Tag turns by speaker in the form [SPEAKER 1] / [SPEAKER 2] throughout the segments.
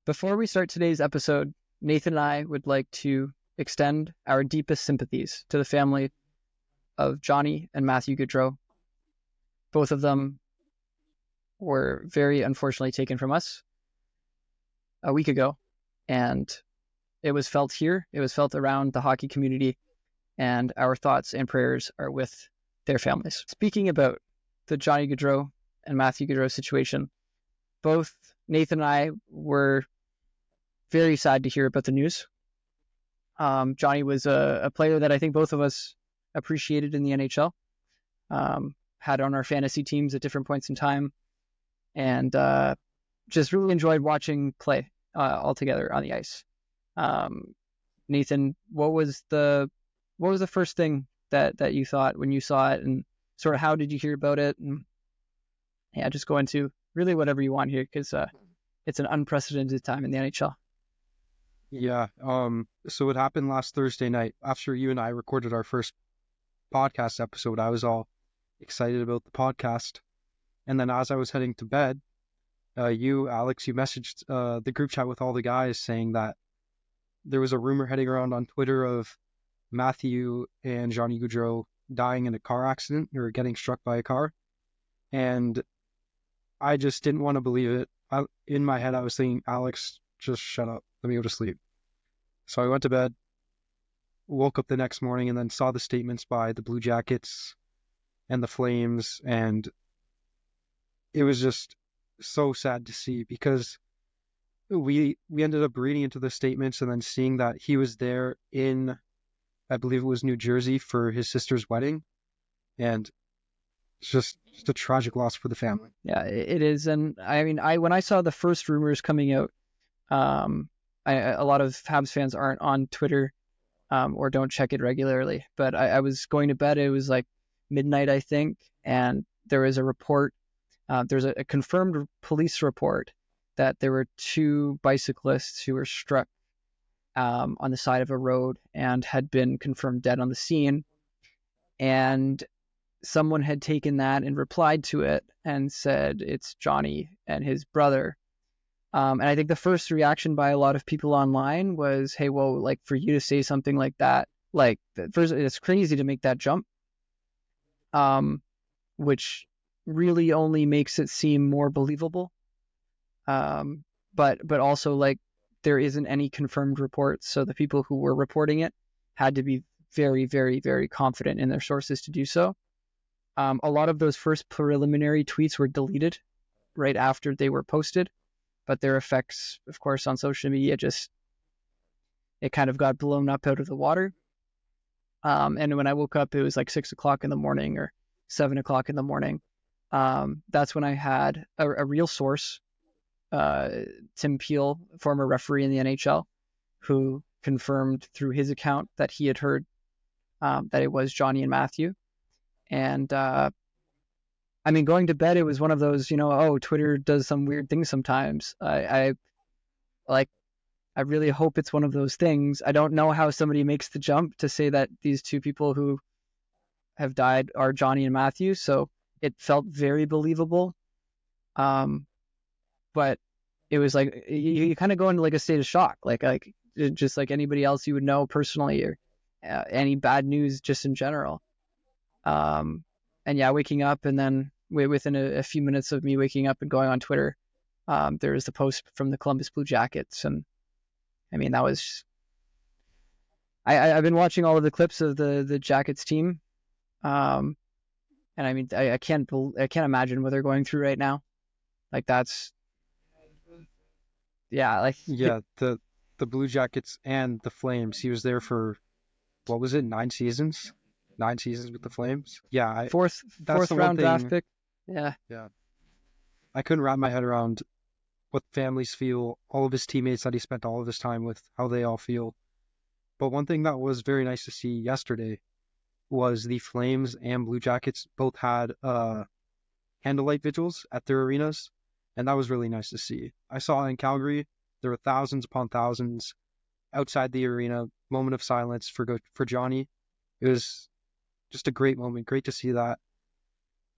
[SPEAKER 1] Before we start today's episode, Nathan and I would like to extend our deepest sympathies to the family of Johnny and Matthew Gaudreau. Both of them were very unfortunately taken from us a week ago, and it was felt here, it was felt around the hockey community, and our thoughts and prayers are with their families. Speaking about the Johnny Gaudreau and Matthew Gaudreau situation, both Nathan and I were very sad to hear about the news. Johnny was a player that I think both of us appreciated in the NHL, had on our fantasy teams at different points in time, and just really enjoyed watching play all together on the ice. Nathan, what was the first thing that you thought when you saw it, and sort of how did you hear about it? And yeah, just go into really whatever you want here, because it's an unprecedented time in the NHL.
[SPEAKER 2] Yeah. So it happened last Thursday night after you and I recorded our first podcast episode. I was all excited about the podcast, and then as I was heading to bed, you messaged the group chat with all the guys saying that there was a rumor heading around on Twitter of Matthew and Johnny Gaudreau dying in a car accident or getting struck by a car, and I just didn't want to believe it. In my head, I was thinking, Alex, just shut up. Let me go to sleep. So I went to bed, woke up the next morning, and then saw the statements by the Blue Jackets and the Flames, and it was just so sad to see, because we ended up reading into the statements and then seeing that he was there in, I believe it was New Jersey, for his sister's wedding, and it's just a tragic loss for the family.
[SPEAKER 1] Yeah, it is. And I mean, when I saw the first rumors coming out, a lot of Habs fans aren't on Twitter or don't check it regularly, but I was going to bed. It was like midnight, I think, and there was a report. There's a confirmed police report that there were two bicyclists who were struck on the side of a road and had been confirmed dead on the scene. And someone had taken that and replied to it and said it's Johnny and his brother. And I think the first reaction by a lot of people online was, hey, well, like, for you to say something like that, like, first, it's crazy to make that jump, which really only makes it seem more believable. But also, like, there isn't any confirmed reports, so the people who were reporting it had to be very, very, very confident in their sources to do so. A lot of those first preliminary tweets were deleted right after they were posted, but their effects, of course, on social media, it kind of got blown up out of the water. And when I woke up, it was like 6 o'clock in the morning or 7 o'clock in the morning. That's when I had a real source, Tim Peel, former referee in the NHL, who confirmed through his account that he had heard that it was Johnny and Matthew. And I mean, going to bed, it was one of those, Twitter does some weird things sometimes. I really hope it's one of those things. I don't know how somebody makes the jump to say that these two people who have died are Johnny and Matthew, so it felt very believable. But it was like, you kind of go into like a state of shock, like just like anybody else you would know personally, or any bad news just in general. And yeah, waking up, and then within a few minutes of me waking up and going on Twitter, there was the post from the Columbus Blue Jackets, and I mean, that was. I've been watching all of the clips of the Jackets team, and I mean, I can't imagine what they're going through right now. Like, that's. Yeah, like.
[SPEAKER 2] Yeah, the Blue Jackets and the Flames. He was there for, what was it, 9 seasons? 9 seasons with the Flames. Yeah,
[SPEAKER 1] fourth round draft pick. Yeah.
[SPEAKER 2] I couldn't wrap my head around what families feel, all of his teammates that he spent all of his time with, how they all feel. But one thing that was very nice to see yesterday was the Flames and Blue Jackets both had candlelight vigils at their arenas, and that was really nice to see. I saw in Calgary, there were thousands upon thousands outside the arena, moment of silence for Johnny. It was just a great moment, great to see that.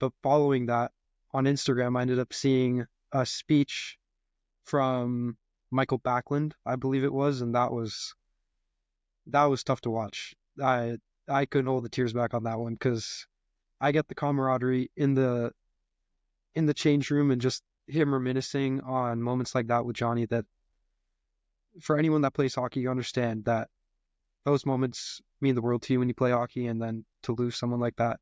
[SPEAKER 2] But following that, on Instagram, I ended up seeing a speech from Michael Backlund, I believe it was, and that was tough to watch. I couldn't hold the tears back on that one because I get the camaraderie in the change room and just him reminiscing on moments like that with Johnny. That for anyone that plays hockey, you understand that those moments mean the world to you when you play hockey, and then to lose someone like that,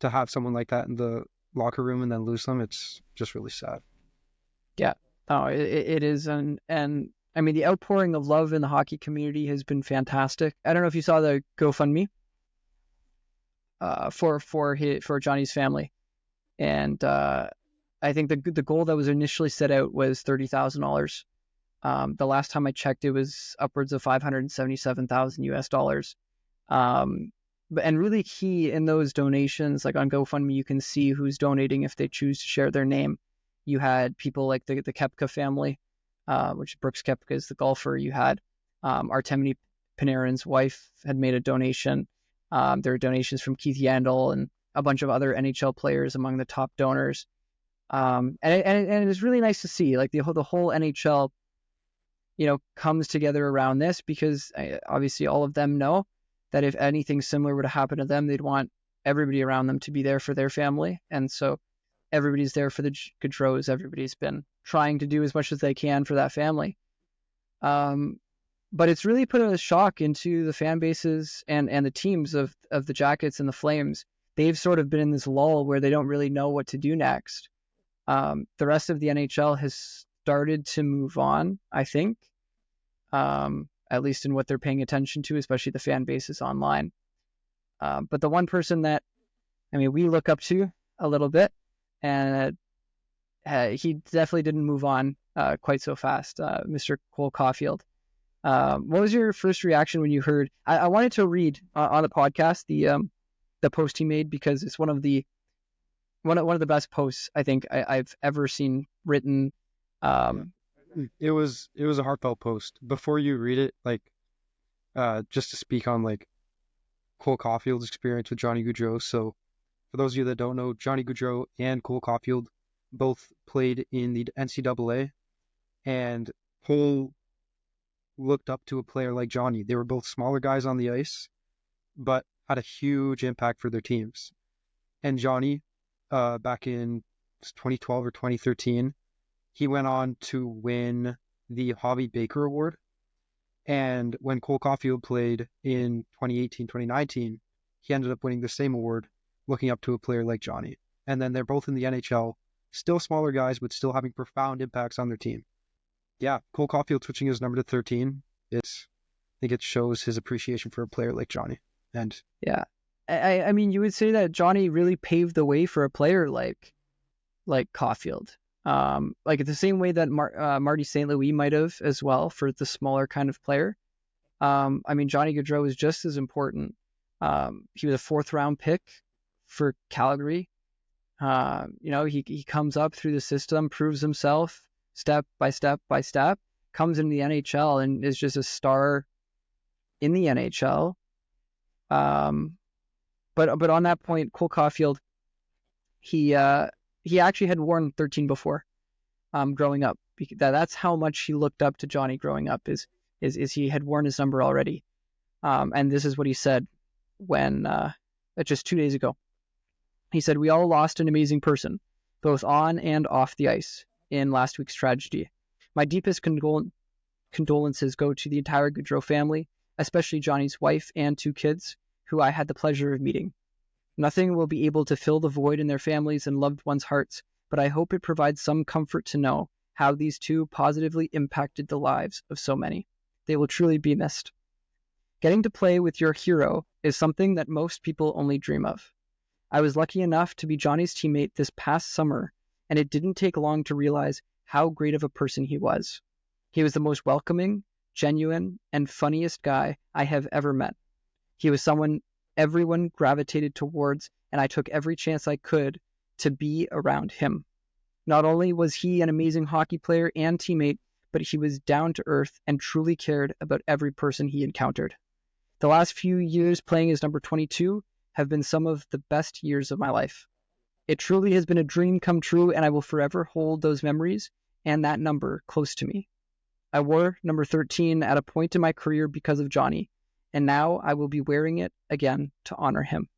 [SPEAKER 2] to have someone like that in the locker room and then lose them, it's just really sad.
[SPEAKER 1] Yeah, oh, it is, and I mean the outpouring of love in the hockey community has been fantastic. I don't know if you saw the GoFundMe for Johnny's family, and I think the goal that was initially set out was $30,000. The last time I checked, it was upwards of $577,000 US. And really key in those donations, like on GoFundMe, you can see who's donating if they choose to share their name. You had people like the Koepka family, which Brooks Koepka is the golfer. You had Artemi Panarin's wife had made a donation. There were donations from Keith Yandel and a bunch of other NHL players among the top donors. And it is really nice to see, like the whole NHL, comes together around this, because obviously all of them know that if anything similar were to happen to them, they'd want everybody around them to be there for their family. And so everybody's there for the Gaudreaus. Everybody's been trying to do as much as they can for that family. But it's really put a shock into the fan bases and the teams of the Jackets and the Flames. They've sort of been in this lull where they don't really know what to do next. The rest of the NHL has started to move on, I think, at least in what they're paying attention to, especially the fan bases online. But the one person that, we look up to a little bit, and he definitely didn't move on quite so fast, Mr. Cole Caulfield. What was your first reaction when you heard? I wanted to read on the podcast the post he made, because it's one of the best posts I think I've ever seen written.
[SPEAKER 2] It was a heartfelt post. Before you read it, just to speak on Cole Caulfield's experience with Johnny Gaudreau. So for those of you that don't know, Johnny Gaudreau and Cole Caulfield both played in the NCAA, and Cole looked up to a player like Johnny. They were both smaller guys on the ice, but had a huge impact for their teams. And Johnny, back in 2012 or 2013, he went on to win the Hobby Baker Award. And when Cole Caulfield played in 2018, 2019, he ended up winning the same award, looking up to a player like Johnny. And then they're both in the NHL, still smaller guys, but still having profound impacts on their team. Yeah, Cole Caulfield switching his number to 13, I think it shows his appreciation for a player like Johnny. And
[SPEAKER 1] yeah, I mean, you would say that Johnny really paved the way for a player like Caulfield. Like the same way that Marty St. Louis might have as well for the smaller kind of player. Johnny Gaudreau is just as important. He was a 4th round pick for Calgary. He comes up through the system, proves himself step by step by step, comes into the NHL and is just a star in the NHL. But on that point, Cole Caulfield, he actually had worn 13 before, growing up. That's how much he looked up to Johnny growing up, is he had worn his number already. And this is what he said when, just 2 days ago. He said, "We all lost an amazing person, both on and off the ice, in last week's tragedy. My deepest condolences go to the entire Gaudreau family, especially Johnny's wife and 2 kids, who I had the pleasure of meeting. Nothing will be able to fill the void in their families and loved ones' hearts, but I hope it provides some comfort to know how these 2 positively impacted the lives of so many. They will truly be missed. Getting to play with your hero is something that most people only dream of. I was lucky enough to be Johnny's teammate this past summer, and it didn't take long to realize how great of a person he was. He was the most welcoming, genuine, and funniest guy I have ever met. He was someone everyone gravitated towards, and I took every chance I could to be around him. Not only was he an amazing hockey player and teammate, but he was down to earth and truly cared about every person he encountered. The last few years playing as number 22 have been some of the best years of my life. It truly has been a dream come true, and I will forever hold those memories and that number close to me. I wore number 13 at a point in my career because of Johnny, and now I will be wearing it again to honor him.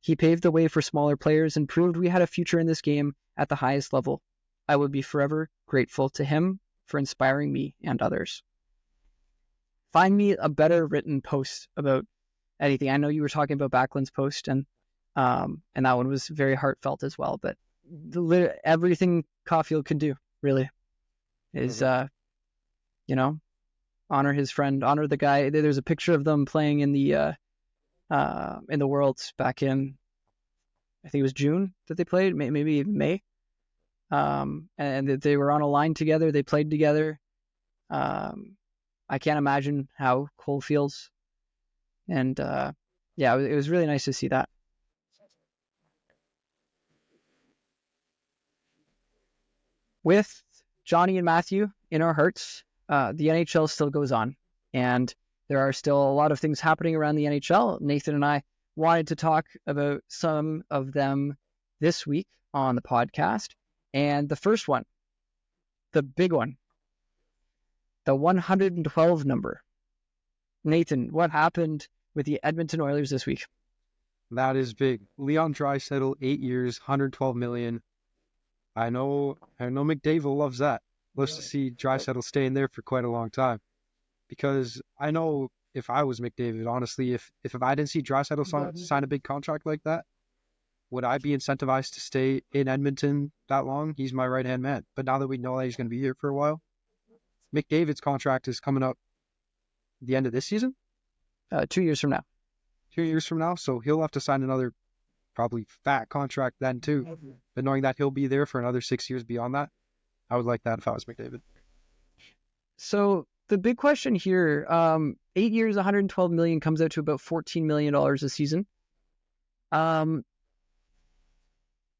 [SPEAKER 1] He paved the way for smaller players and proved we had a future in this game at the highest level. I will be forever grateful to him for inspiring me and others. Find me a better written post about anything. I know you were talking about Backlund's post, and that one was very heartfelt as well. But everything Caulfield could do really is, honor his friend, honor the guy. There's a picture of them playing in the Worlds back in, I think it was June that they played, maybe even May. And they were on a line together. They played together. I can't imagine how Cole feels. And it was really nice to see that. With Johnny and Matthew in our hearts, the NHL still goes on. And there are still a lot of things happening around the NHL. Nathan and I wanted to talk about some of them this week on the podcast. And the first one, the big one, the 112 number. Nathan, what happened with the Edmonton Oilers this week?
[SPEAKER 2] That is big. Leon Draisaitl, 8 years, 112 million. I know McDavid loves that. Loves to see Draisaitl staying there for quite a long time. Because I know if I was McDavid, honestly, if I didn't see Draisaitl sign a big contract like that, would I be incentivized to stay in Edmonton that long? He's my right-hand man. But now that we know that he's going to be here for a while, McDavid's contract is coming up the end of this season?
[SPEAKER 1] 2 years from now.
[SPEAKER 2] 2 years from now, so he'll have to sign another probably fat contract then too. But knowing that he'll be there for another 6 years beyond that, I would like that if I was McDavid.
[SPEAKER 1] So the big question here, 8 years, 112 million comes out to about $14 million a season.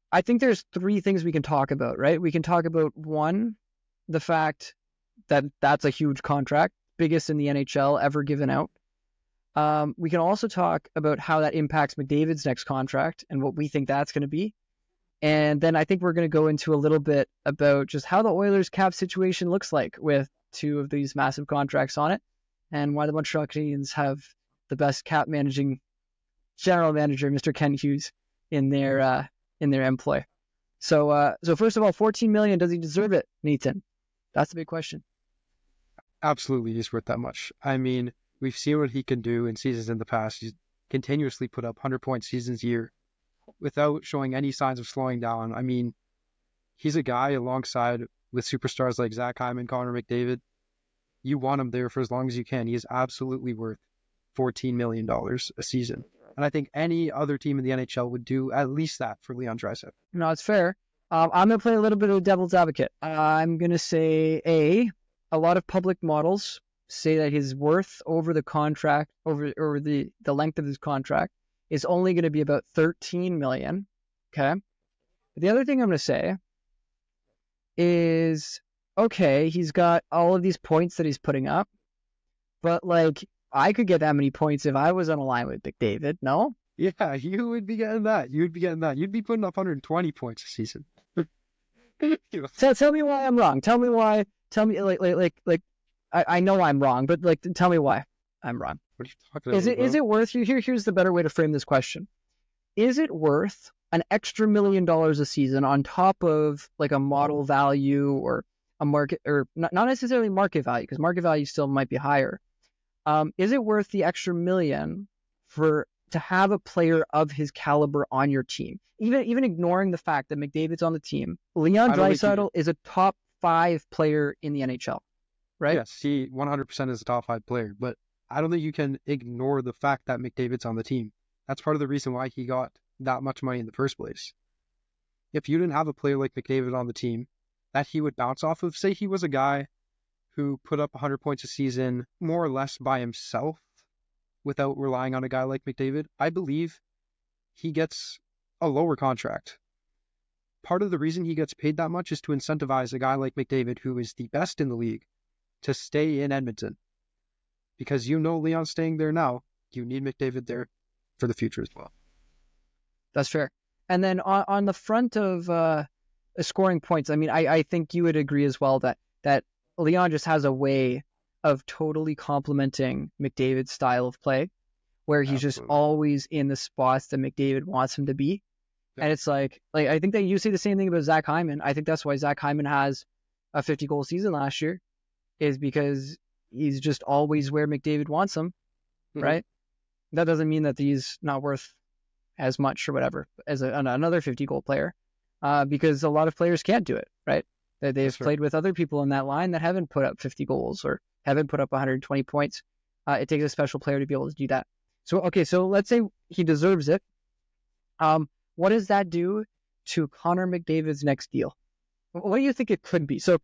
[SPEAKER 1] I think there's three things we can talk about, right? We can talk about, one, the fact that that's a huge contract, biggest in the NHL ever given out. We can also talk about how that impacts McDavid's next contract and what we think that's going to be. And then I think we're going to go into a little bit about just how the Oilers cap situation looks like with two of these massive contracts on it, and why the Montreal Canadiens have the best cap managing general manager, Mr. Ken Hughes, in their employ. So first of all, 14 million, does he deserve it, Nathan? That's the big question.
[SPEAKER 2] Absolutely, he's worth that much. I mean, we've seen what he can do in seasons in the past. He's continuously put up 100-point seasons a year without showing any signs of slowing down. I mean, he's a guy alongside with superstars like Zach Hyman, Connor McDavid. You want him there for as long as you can. He is absolutely worth $14 million a season. And I think any other team in the NHL would do at least that for Leon Draisaitl.
[SPEAKER 1] No, it's fair. I'm going to play a little bit of devil's advocate. I'm going to say, a lot of public models say that his worth over the contract, over the length of his contract, is only going to be about $13 million. Okay. The other thing I'm going to say is, okay, he's got all of these points that he's putting up, but like, I could get that many points if I was on a line with McDavid, no?
[SPEAKER 2] Yeah, you would be getting that. You'd be putting up 120 points a season.
[SPEAKER 1] Tell me why I'm wrong. Tell me why. Tell me I know I'm wrong, but like, tell me why I'm wrong.
[SPEAKER 2] What are you talking about?
[SPEAKER 1] Is it worth you? Here's the better way to frame this question. Is it worth an extra $1 million a season on top of like a model value or a market, or not necessarily market value, because market value still might be higher? Is it worth the extra $1 million to have a player of his caliber on your team? Even ignoring the fact that McDavid's on the team, Leon Draisaitl is a top 5 player in the NHL, right?
[SPEAKER 2] Yes, he 100% is a top 5 player, but I don't think you can ignore the fact that McDavid's on the team. That's part of the reason why he got that much money in the first place. If you didn't have a player like McDavid on the team that he would bounce off of, say he was a guy who put up 100 points a season more or less by himself without relying on a guy like McDavid, I believe he gets a lower contract. Part of the reason he gets paid that much is to incentivize a guy like McDavid, who is the best in the league, to stay in Edmonton. Because you know Leon's staying there now, you need McDavid there for the future as well.
[SPEAKER 1] That's fair. And then on the front of scoring points, I mean, I think you would agree as well that Leon just has a way of totally complementing McDavid's style of play, where he's just always in the spots that McDavid wants him to be.
[SPEAKER 2] Yep.
[SPEAKER 1] And it's like I think that you say the same thing about Zach Hyman. I think that's why Zach Hyman has a 50-goal season last year, is because he's just always where McDavid wants him, right? That doesn't mean that he's not worth as much or whatever as another 50-goal player, because a lot of players can't do it, right? They've played with other people in that line that haven't put up 50 goals or haven't put up 120 points. It takes a special player to be able to do that. So let's say he deserves it. What does that do to Connor McDavid's next deal? What do you think it could be? So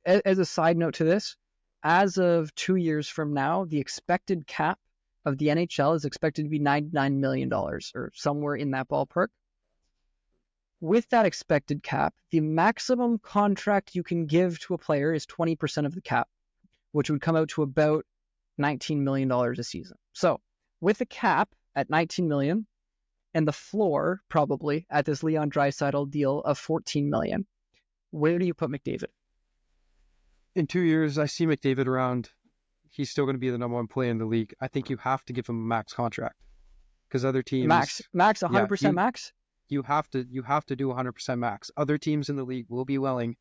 [SPEAKER 1] as a side note to this, as of 2 years from now, the expected cap of the NHL is expected to be $99 million or somewhere in that ballpark. With that expected cap, the maximum contract you can give to a player is 20% of the cap, which would come out to about $19 million a season. So with the cap at $19 million and the floor probably at this Leon Draisaitl deal of $14 million, where do you put McDavid?
[SPEAKER 2] In 2 years, I see McDavid around. He's still going to be the number one player in the league. I think you have to give him a max contract, because other teams
[SPEAKER 1] max 100% max.
[SPEAKER 2] You have to do 100% max. Other teams in the league will be willing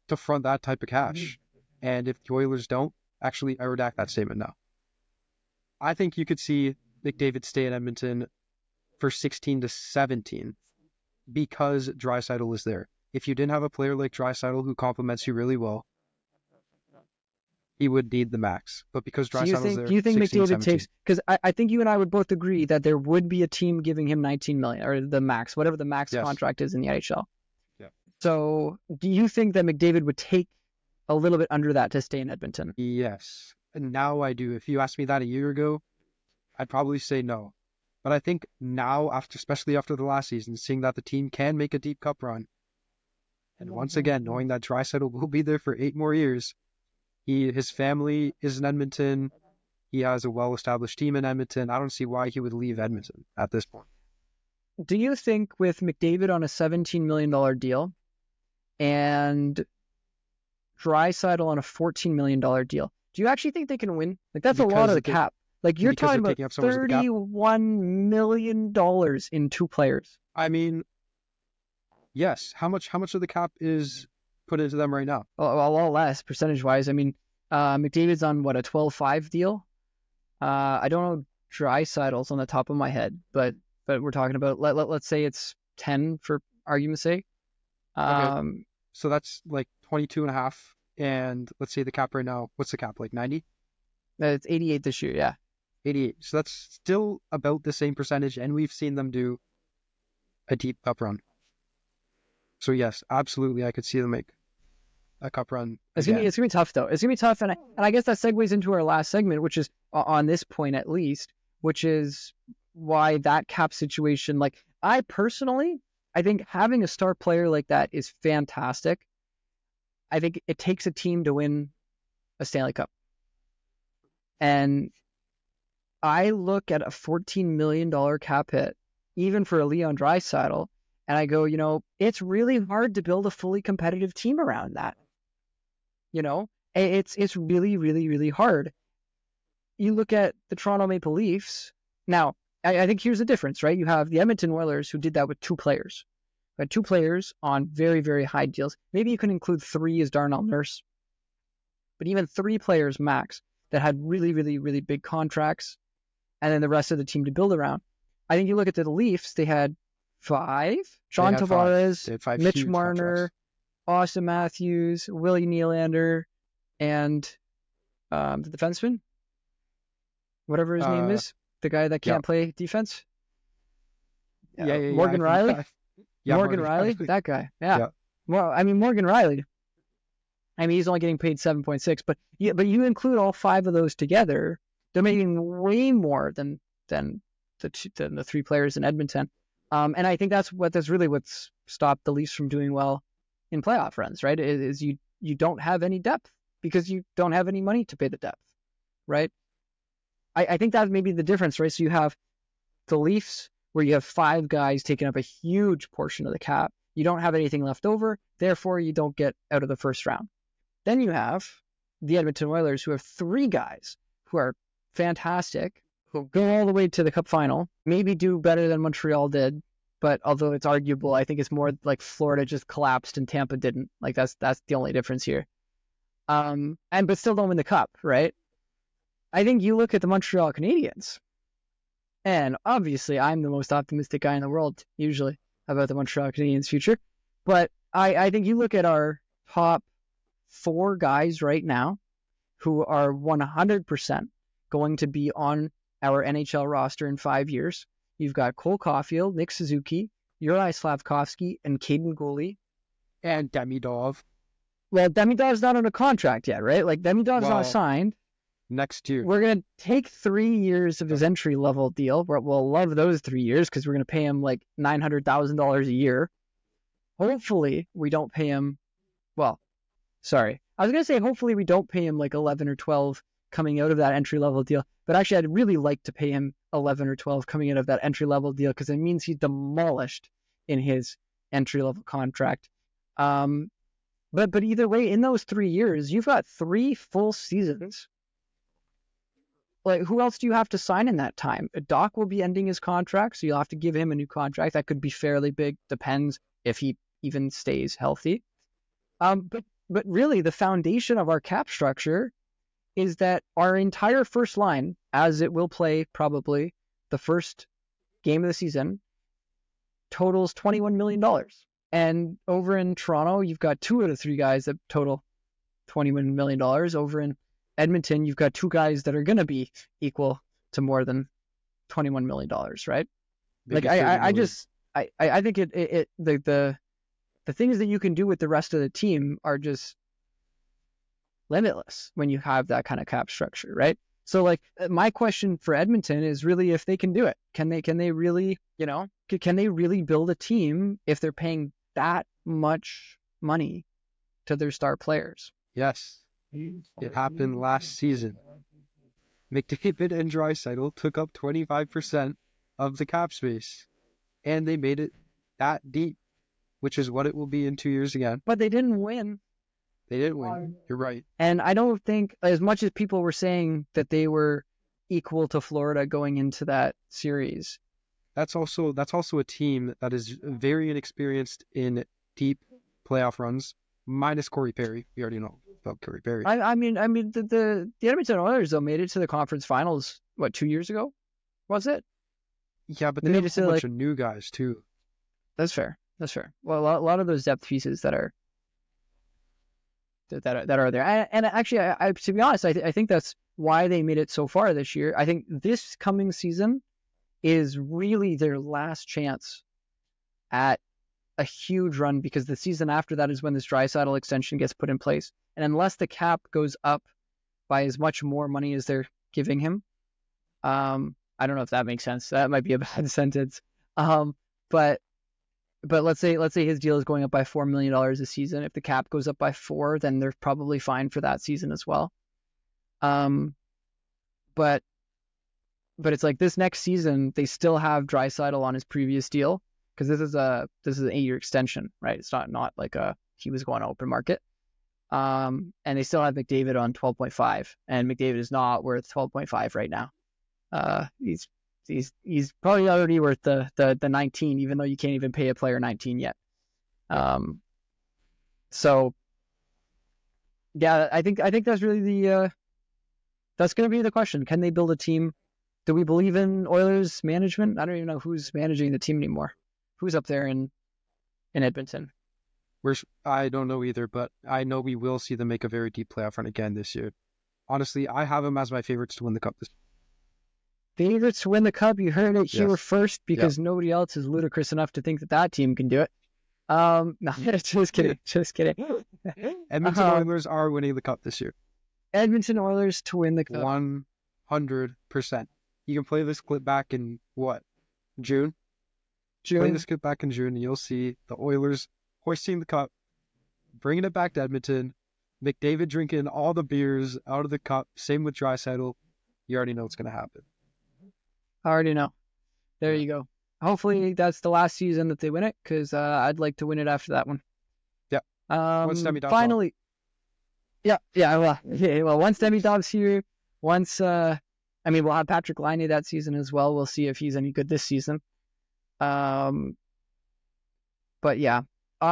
[SPEAKER 2] to front that type of cash, and if the Oilers don't, actually, I redact that statement now. I think you could see McDavid stay in Edmonton for 16 to 17 because Draisaitl is there. If you didn't have a player like Draisaitl who complements you really well, he would need the max. But because Draisaitl's there,
[SPEAKER 1] do you think
[SPEAKER 2] 16,
[SPEAKER 1] McDavid
[SPEAKER 2] 17.
[SPEAKER 1] takes? Because I think you and I would both agree that there would be a team giving him $19 million or the max, whatever the max contract is in the NHL.
[SPEAKER 2] Yeah.
[SPEAKER 1] So do you think that McDavid would take a little bit under that to stay in Edmonton?
[SPEAKER 2] Yes. And now I do. If you asked me that a year ago, I'd probably say no. But I think now, especially after the last season, seeing that the team can make a deep cup run, and once again, knowing that Draisaitl will be there for 8 more years, his family is in Edmonton, he has a well-established team in Edmonton, I don't see why he would leave Edmonton at this point.
[SPEAKER 1] Do you think with McDavid on a $17 million deal and Draisaitl on a $14 million deal, do you actually think they can win? Like, that's a lot of the cap. Like, you're talking about $31 million in 2 players.
[SPEAKER 2] I mean, yes. How much of the cap is put into them right now?
[SPEAKER 1] A lot less percentage-wise. I mean, McDavid's on, what, a 12-5 deal? I don't know Draisaitl's on the top of my head, but we're talking about, let's say it's 10 for argument's sake.
[SPEAKER 2] Okay. So that's like 22.5, and let's say the cap right now, what's the cap, like 90?
[SPEAKER 1] It's 88 this year, yeah.
[SPEAKER 2] 88. So that's still about the same percentage, and we've seen them do a deep cup run. So yes, absolutely, I could see them make a cup run.
[SPEAKER 1] It's gonna be tough though. It's gonna be tough, and I guess that segues into our last segment, which is on this point at least, which is why that cap situation. Like, I think having a star player like that is fantastic. I think it takes a team to win a Stanley Cup, and I look at a $14 million cap hit, even for a Leon Draisaitl, and I go, it's really hard to build a fully competitive team around that. It's really, really, really hard. You look at the Toronto Maple Leafs. Now, I think here's the difference, right? You have the Edmonton Oilers who did that with 2 players. You had 2 players on very, very high deals. Maybe you can include 3 as Darnell Nurse. But even 3 players max that had really, really, really big contracts, and then the rest of the team to build around. I think you look at the Leafs, they had 5. John Tavares, Mitch Marner, Austin Matthews, Willie Nylander, and the defenseman, whatever his name is, the guy that can't play defense. Morgan Riley. Morgan Riley, that guy. Yeah. Well, I mean, Morgan Riley. I mean, he's only getting paid 7.6, but you include all 5 of those together, they're making way more than the 3 players in Edmonton. And I think that's really what's stopped the Leafs from doing well in playoff runs, right? Is you don't have any depth because you don't have any money to pay the depth, right? I think that's maybe the difference, right? So you have the Leafs where you have 5 guys taking up a huge portion of the cap. You don't have anything left over, therefore you don't get out of the first round. Then you have the Edmonton Oilers, who have 3 guys who are fantastic, who go all the way to the Cup final, maybe do better than Montreal did, but although it's arguable, I think it's more like Florida just collapsed and Tampa didn't. Like that's the only difference here. But still don't win the Cup, right? I think you look at the Montreal Canadiens, and obviously I'm the most optimistic guy in the world usually about the Montreal Canadiens' future, but I think you look at our top 4 guys right now who are 100% going to be on our NHL roster in 5 years. You've got Cole Caulfield, Nick Suzuki, Juraj Slavkovsky, and Caden Gooley.
[SPEAKER 2] And Demidov.
[SPEAKER 1] Well, Demidov's not on a contract yet, right? Like, Demidov's not signed.
[SPEAKER 2] Next year.
[SPEAKER 1] We're going to take 3 years of his entry-level deal. We'll love those 3 years because we're going to pay him like $900,000 a year. Hopefully, we don't pay him... Well, sorry. I was going to say hopefully we don't pay him like 11 or 12 coming out of that entry-level deal. But actually, I'd really like to pay him 11 or 12 coming out of that entry-level deal because it means he's demolished in his entry-level contract. But either way, in those 3 years, you've got 3 full seasons. Like, who else do you have to sign in that time? Doc will be ending his contract, so you'll have to give him a new contract. That could be fairly big. Depends if he even stays healthy. But really, the foundation of our cap structure is that our entire first line, as it will play probably the first game of the season, totals $21 million. And over in Toronto, you've got 2 out of 3 guys that total $21 million. Over in Edmonton, you've got 2 guys that are going to be equal to more than $21 million, right? Maybe like I think the things that you can do with the rest of the team are just limitless when you have that kind of cap structure, right? So like my question for Edmonton is really if they can do it. Can they really, can they really build a team if they're paying that much money to their star players?
[SPEAKER 2] Yes. It happened last season. McDavid and Draisaitl took up 25% of the cap space, and they made it that deep, which is what it will be in 2 years again.
[SPEAKER 1] But they didn't win.
[SPEAKER 2] They didn't win. You're right.
[SPEAKER 1] And I don't think, as much as people were saying that they were equal to Florida going into that series,
[SPEAKER 2] that's also a team that is very inexperienced in deep playoff runs, minus Corey Perry. We already know about Corey Perry.
[SPEAKER 1] I mean, the Edmonton Oilers though made it to the conference finals 2 years ago, was it?
[SPEAKER 2] Yeah, but they have a bunch of new guys too.
[SPEAKER 1] That's fair. Well, a lot of those depth pieces that are there, and actually, I to be honest, I think that's why they made it so far this year. I think this coming season is really their last chance at a huge run because the season after that is when this Draisaitl extension gets put in place. And unless the cap goes up by as much more money as they're giving him, I don't know if that makes sense. That might be a bad sentence. But let's say his deal is going up by $4 million a season. If the cap goes up by 4, then they're probably fine for that season as well. But it's like this next season, they still have Draisaitl on his previous deal because this is an 8-year extension, right? It's not like he was going to open market. And they still have McDavid on 12.5, and McDavid is not worth 12.5 right now. He's probably already worth the 19, even though you can't even pay a player 19 yet. So yeah, I think that's really that's going to be the question. Can they build a team? Do we believe in Oilers management? I don't even know who's managing the team anymore. Who's up there in Edmonton?
[SPEAKER 2] I don't know either, but I know we will see them make a very deep playoff run again this year. Honestly, I have them as my favorites to win the Cup this year.
[SPEAKER 1] Favorites to win the Cup? You heard it here first because nobody else is ludicrous enough to think that team can do it. No, just kidding.
[SPEAKER 2] Edmonton Oilers are winning the Cup this year.
[SPEAKER 1] Edmonton Oilers to win the Cup.
[SPEAKER 2] 100%. You can play this clip back in June? Play this clip back in June and you'll see the Oilers hoisting the Cup, bringing it back to Edmonton, McDavid drinking all the beers out of the cup, same with Draisaitl. You already know what's going to happen.
[SPEAKER 1] I already know. There you go. Hopefully that's the last season that they win it, because I'd like to win it after that one.
[SPEAKER 2] Yeah.
[SPEAKER 1] Finally, Yeah. Well, once Demidov's here, once we'll have Patrick Laine that season as well. We'll see if he's any good this season. But yeah.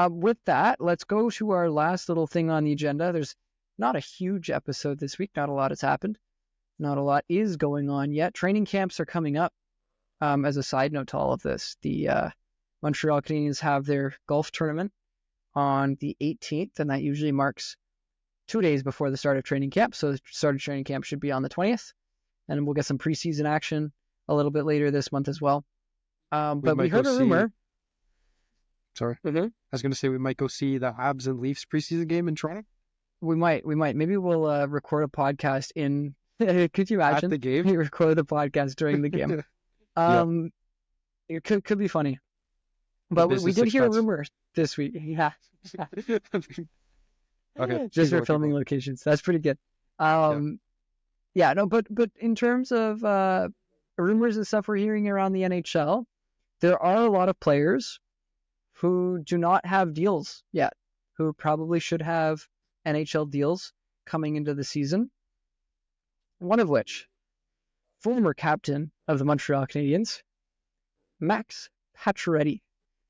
[SPEAKER 1] With that, let's go to our last little thing on the agenda. There's not a huge episode this week. Not a lot has happened. Not a lot is going on yet. Training camps are coming up. As a side note to all of this, the Montreal Canadiens have their golf tournament on the 18th, and that usually marks 2 days before the start of training camp. So the start of training camp should be on the 20th, and we'll get some preseason action a little bit later this month as well. But we heard a rumor.
[SPEAKER 2] Sorry.
[SPEAKER 1] Mm-hmm.
[SPEAKER 2] I was going to say we might go see the Habs and Leafs preseason game in Toronto.
[SPEAKER 1] We might. Maybe we'll record a podcast in. Could you imagine?
[SPEAKER 2] At the game?
[SPEAKER 1] We record the podcast during the game. It could be funny. But we did hear a rumor this week. Yeah.
[SPEAKER 2] Okay.
[SPEAKER 1] Just for filming locations. That's pretty good. But in terms of rumors and stuff we're hearing around the NHL, there are a lot of players who do not have deals yet, who probably should have NHL deals coming into the season. One of which, former captain of the Montreal Canadiens, Max Pacioretty.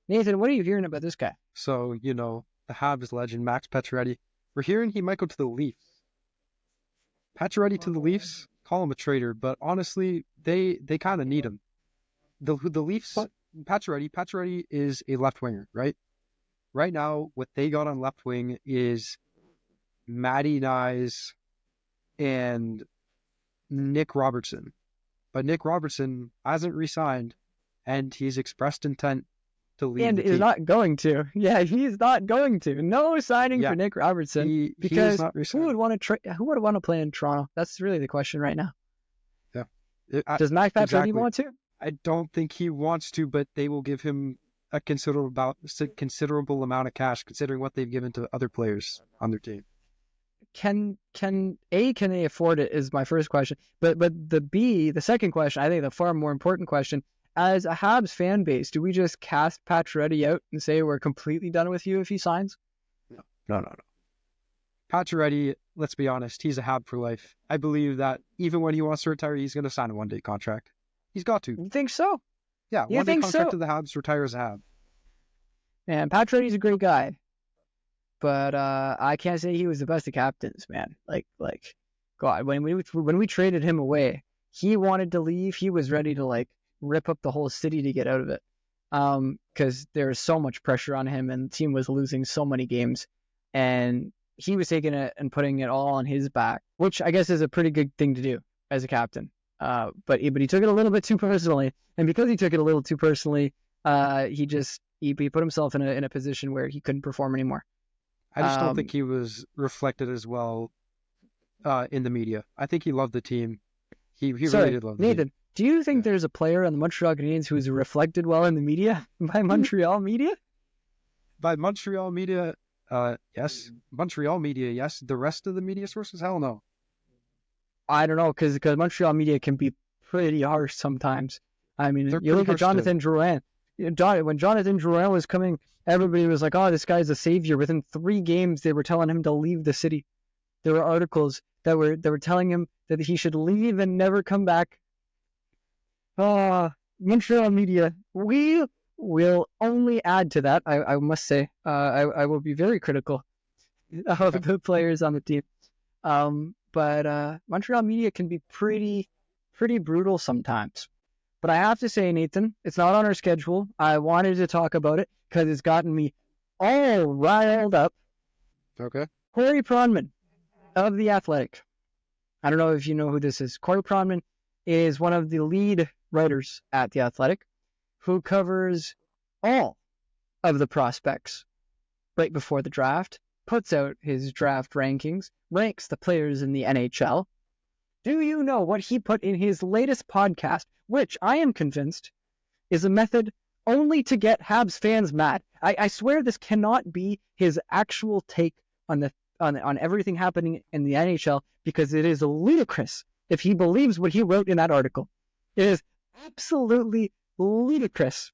[SPEAKER 1] Nathan, what are you hearing about this guy?
[SPEAKER 2] So, the Habs legend, Max Pacioretty. We're hearing he might go to the Leafs. Pacioretty to the Leafs, call him a traitor, but honestly, they kind of need him. The Leafs, Pacioretty is a left winger, right? Right now, what they got on left wing is Matty Nyes and Nick Robertson. But Nick Robertson hasn't re-signed, and he's expressed intent to leave
[SPEAKER 1] and
[SPEAKER 2] the
[SPEAKER 1] is
[SPEAKER 2] team.
[SPEAKER 1] Not going to. Yeah, he's not going to. No signing for Nick Robertson because who would want to play in Toronto? That's really the question right now.
[SPEAKER 2] Yeah.
[SPEAKER 1] Does Max Pacioretty want to?
[SPEAKER 2] I don't think he wants to, but they will give him a considerable amount of cash considering what they've given to other players on their team.
[SPEAKER 1] Can they afford it is my first question. But the second question, I think the far more important question, as a Habs fan base, do we just cast Pacioretty out and say we're completely done with you if he signs?
[SPEAKER 2] No. Pacioretty, let's be honest, he's a Hab for life. I believe that even when he wants to retire, he's going to sign a one-day contract. He's got to.
[SPEAKER 1] You think so?
[SPEAKER 2] Yeah, one-day contract to the Habs, retire as a Hab.
[SPEAKER 1] Man, Pacioretty's a great guy. But I can't say he was the best of captains, man. Like, God, when we traded him away, he wanted to leave. He was ready to rip up the whole city to get out of it, because there was so much pressure on him, and the team was losing so many games, and he was taking it and putting it all on his back, which I guess is a pretty good thing to do as a captain. But he took it a little bit too personally, and because he took it a little too personally, he put himself in a position where he couldn't perform anymore.
[SPEAKER 2] I just don't think he was reflected as well in the media. I think he loved the team. He really did love the
[SPEAKER 1] Nathan,
[SPEAKER 2] team.
[SPEAKER 1] Do you think there's a player on the Montreal Canadiens who's reflected well in the media by Montreal media?
[SPEAKER 2] By Montreal media, yes. Montreal media, yes. The rest of the media sources, hell no.
[SPEAKER 1] I don't know, because Montreal media can be pretty harsh sometimes. I mean, you look at Jonathan Drouin. When Jonathan Drouin was coming, everybody was like, oh, this guy's a savior. Within 3 games, they were telling him to leave the city. There were articles that were telling him that he should leave and never come back. Montreal media, we will only add to that, I must say. I will be very critical of the players on the team. But Montreal media can be pretty brutal sometimes. But I have to say, Nathan, it's not on our schedule. I wanted to talk about it because it's gotten me all riled up.
[SPEAKER 2] Okay.
[SPEAKER 1] Corey Pronman of The Athletic. I don't know if you know who this is. Corey Pronman is one of the lead writers at The Athletic who covers all of the prospects right before the draft, puts out his draft rankings, ranks the players in the NHL. Do you know what he put in his latest podcast, which I am convinced is a method only to get Habs fans mad? I swear this cannot be his actual take on everything happening in the NHL, because it is ludicrous if he believes what he wrote in that article. It is absolutely ludicrous.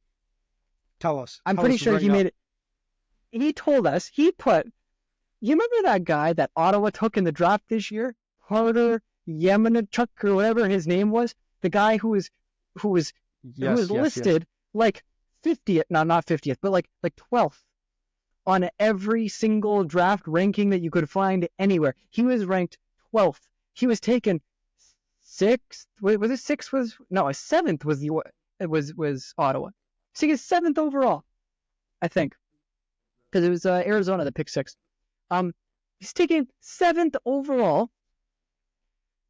[SPEAKER 2] Tell us.
[SPEAKER 1] I'm pretty sure he made it. He told us, he put You remember that guy that Ottawa took in the draft this year? Carter Yakumchuk or whatever his name was? The guy who was listed like 50th, no, not 50th, but like 12th on every single draft ranking that you could find anywhere. He was ranked 12th. He was taken 6th. Was it 6th? No, a 7th was Ottawa. So he was 7th overall, I think, because it was Arizona that picked 6th. He's taken 7th overall.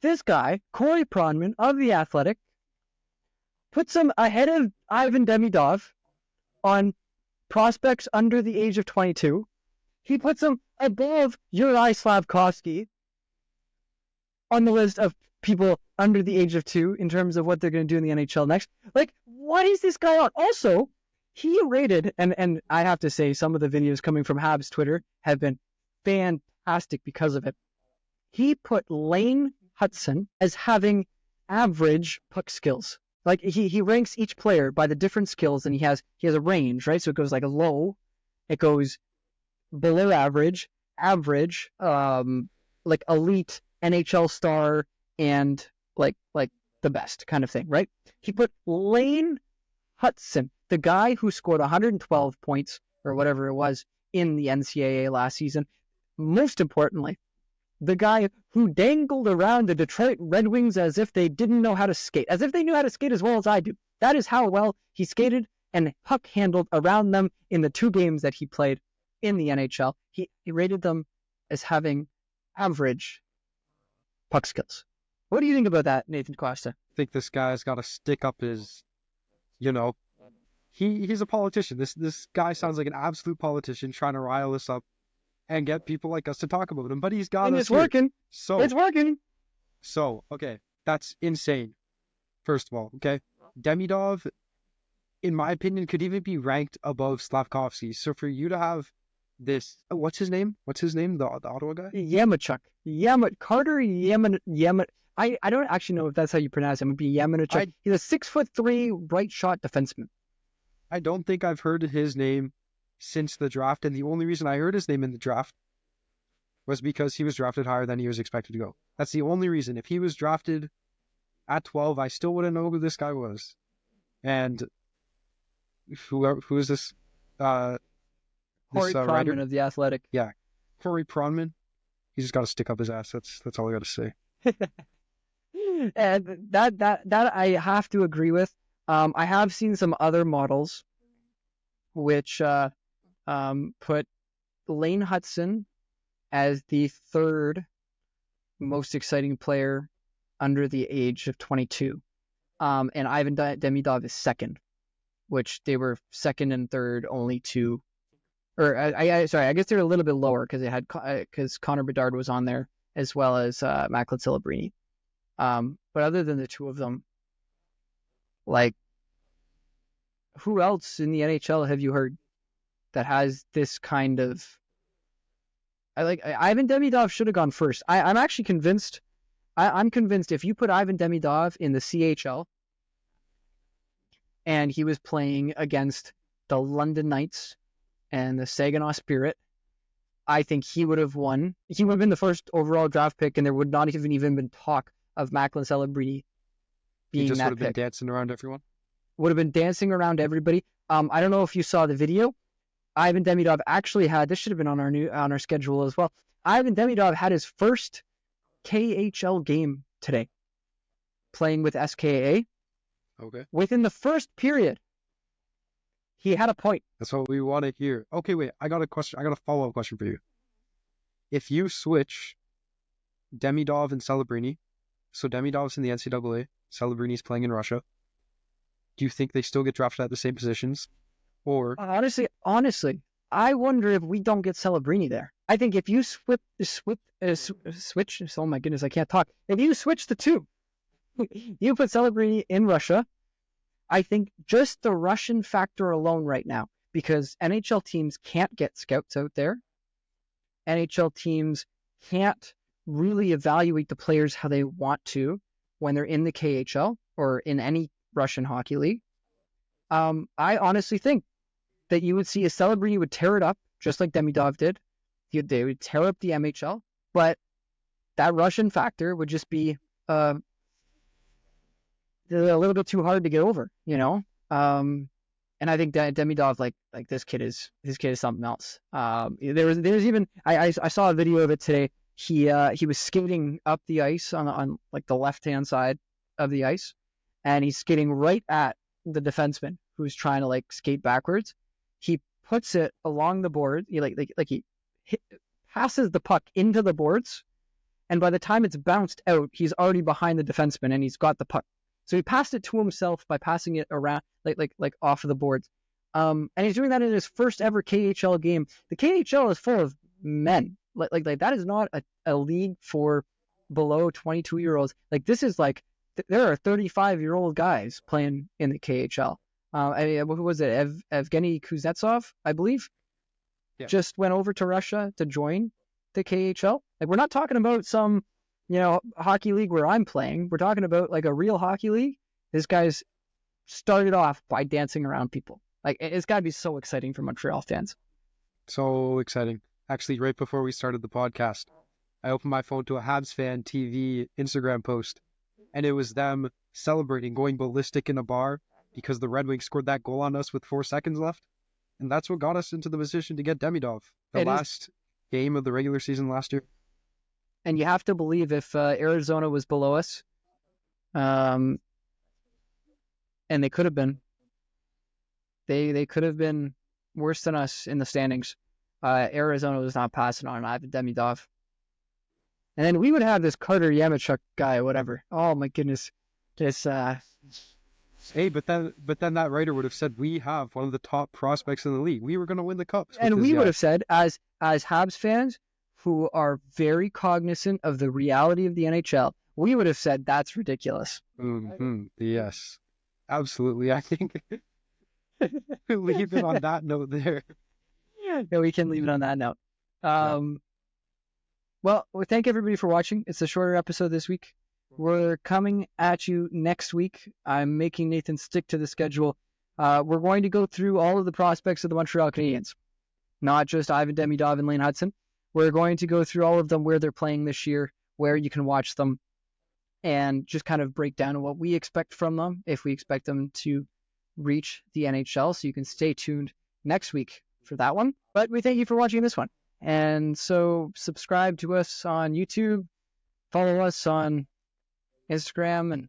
[SPEAKER 1] This guy, Corey Pronman of The Athletic, puts him ahead of Ivan Demidov on prospects under the age of 22. He puts him above Yuri Slafkovsky on the list of people under the age of 2 in terms of what they're going to do in the NHL next. Like, what is this guy on? Also, he rated, and I have to say, some of the videos coming from Habs Twitter have been fantastic because of it. He put Lane Hutson as having average puck skills. Like, he ranks each player by the different skills, and he has a range, right? So it goes like a low, it goes below average, like elite, NHL star, and like the best kind of thing, right? He put Lane Hutson, the guy who scored 112 points or whatever it was in the NCAA last season. Most importantly, the guy who dangled around the Detroit Red Wings as if they didn't know how to skate, as if they knew how to skate as well as I do. That is how well he skated and puck handled around them in the 2 games that he played in the NHL. He rated them as having average puck skills. What do you think about that, Nathan Costa?
[SPEAKER 2] I think this guy's got to stick up his, he's a politician. This guy sounds like an absolute politician trying to rile us up and get people like us to talk about him. But he's got us.
[SPEAKER 1] And it's working. It's working.
[SPEAKER 2] So, okay, that's insane. First of all, okay, Demidov, in my opinion, could even be ranked above Slafkovsky. So for you to have this, what's his name? The Ottawa guy?
[SPEAKER 1] Yakumchuk. Carter Yakumchuk. I don't actually know if that's how you pronounce it. It would be Yakumchuk. He's a 6'3" right shot defenseman.
[SPEAKER 2] I don't think I've heard his name since the draft, and the only reason I heard his name in the draft was because he was drafted higher than he was expected to go. That's the only reason. If he was drafted at 12, I still wouldn't know who this guy was. And who is this?
[SPEAKER 1] Corey Pronman of The Athletic.
[SPEAKER 2] Yeah, Corey Pronman. He's just got to stick up his ass. That's all I got to say.
[SPEAKER 1] And that I have to agree with. I have seen some other models which put Lane Hutson as the 3rd most exciting player under the age of 22. And Ivan Demidov is 2nd, which they were 2nd and 3rd only to, or I guess they're a little bit lower because Connor McDavid was on there as well as Macklin Celebrini. But other than the 2 of them, like, who else in the NHL have you heard that has this kind of? Ivan Demidov should have gone first. I'm actually convinced. I'm convinced if you put Ivan Demidov in the CHL and he was playing against the London Knights and the Saginaw Spirit, I think he would have won. He would have been the first overall draft pick, and there would not have even been talk of Macklin Celebrini being that pick. He just would have
[SPEAKER 2] been dancing around everyone.
[SPEAKER 1] Would have been dancing around everybody. I don't know if you saw the video. Ivan Demidov actually had, this should have been on our schedule as well. Ivan Demidov had his first KHL game today, playing with SKA.
[SPEAKER 2] Okay.
[SPEAKER 1] Within the first period, he had a point.
[SPEAKER 2] That's what we want to hear. Okay, wait. I got a question. I got a follow-up question for you. If you switch Demidov and Celebrini, so Demidov's in the NCAA, Celebrini's playing in Russia, do you think they still get drafted at the same positions? Or
[SPEAKER 1] honestly, I wonder if we don't get Celebrini there. I think if you switch, oh my goodness, I can't talk. If you switch the 2, you put Celebrini in Russia, I think just the Russian factor alone right now, because NHL teams can't get scouts out there. NHL teams can't really evaluate the players how they want to when they're in the KHL or in any Russian hockey league. I honestly think that you would see a Celebrini would tear it up, just like Demidov did, They would tear up the MHL, but that Russian factor would just be a little bit too hard to get over, you know. And I think Demidov, like this kid is something else. There's even I saw a video of it today. He was skating up the ice on like the left hand side of the ice, and he's skating right at the defenseman who's trying to like skate backwards. He puts it along the board. He passes the puck into the boards, and by the time it's bounced out, he's already behind the defenseman and he's got the puck. So he passed it to himself by passing it around like off of the boards. And he's doing that in his first ever KHL game. The KHL is full of men. Like that is not a league for below 22-year-olds. Like this is like there are 35-year-old guys playing in the KHL. I mean, who was it? Evgeny Kuznetsov, I believe, just went over to Russia to join the KHL. Like we're not talking about some, hockey league where I'm playing. We're talking about like a real hockey league. This guy's started off by dancing around people. Like it's got to be so exciting for Montreal fans.
[SPEAKER 2] So exciting. Actually, right before we started the podcast, I opened my phone to a Habs fan TV Instagram post, and it was them celebrating, going ballistic in a bar because the Red Wings scored that goal on us with 4 seconds left. And that's what got us into the position to get Demidov, the last game of the regular season last year.
[SPEAKER 1] And you have to believe if Arizona was below us, and they could have been, they could have been worse than us in the standings. Arizona was not passing on Ivan Demidov. And then we would have this Carter Yakumchuk guy, whatever. Oh my goodness. This
[SPEAKER 2] Hey, but then that writer would have said we have one of the top prospects in the league. We were going to win the cup.
[SPEAKER 1] And we would have said, as Habs fans who are very cognizant of the reality of the NHL, we would have said that's ridiculous.
[SPEAKER 2] Mm-hmm. Yes, absolutely. I think leave it on that note there.
[SPEAKER 1] Yeah, we can leave it on that note. Well, we thank everybody for watching. It's a shorter episode this week. We're coming at you next week. I'm making Nathan stick to the schedule. We're going to go through all of the prospects of the Montreal Canadiens, not just Ivan Demidov and Lane Hutson. We're going to go through all of them, where they're playing this year, where you can watch them, and just kind of break down what we expect from them, if we expect them to reach the NHL. So you can stay tuned next week for that one. But we thank you for watching this one. And so subscribe to us on YouTube, follow us on Instagram and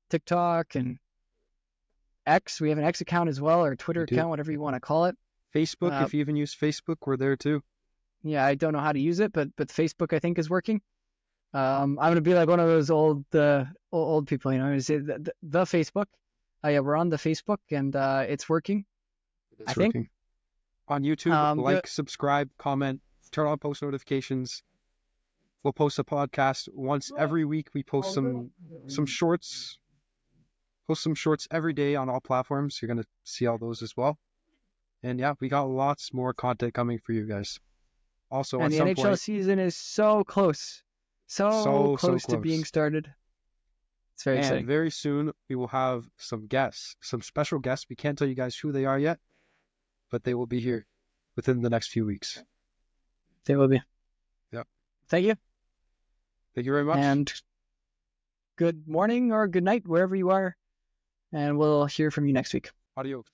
[SPEAKER 1] TikTok and X. We have an X account as well, or Twitter account, whatever you want to call it.
[SPEAKER 2] Facebook, if you even use Facebook, we're there too.
[SPEAKER 1] Yeah, I don't know how to use it, but Facebook I think is working. I'm gonna be like one of those old people, say the Facebook. Yeah, we're on the Facebook and it's working.
[SPEAKER 2] It's working. On YouTube, subscribe, comment, turn on post notifications. We'll post a podcast once every week. We post some shorts. Post some shorts every day on all platforms. You're gonna see all those as well. And yeah, we got lots more content coming for you guys. Also,
[SPEAKER 1] and the NHL season is so close. So close to being started. It's very exciting.
[SPEAKER 2] And very soon we will have some guests, some special guests. We can't tell you guys who they are yet, but they will be here within the next few weeks.
[SPEAKER 1] They will be.
[SPEAKER 2] Yep.
[SPEAKER 1] Thank you.
[SPEAKER 2] Thank you very much.
[SPEAKER 1] And good morning or good night, wherever you are. And we'll hear from you next week.
[SPEAKER 2] Adios.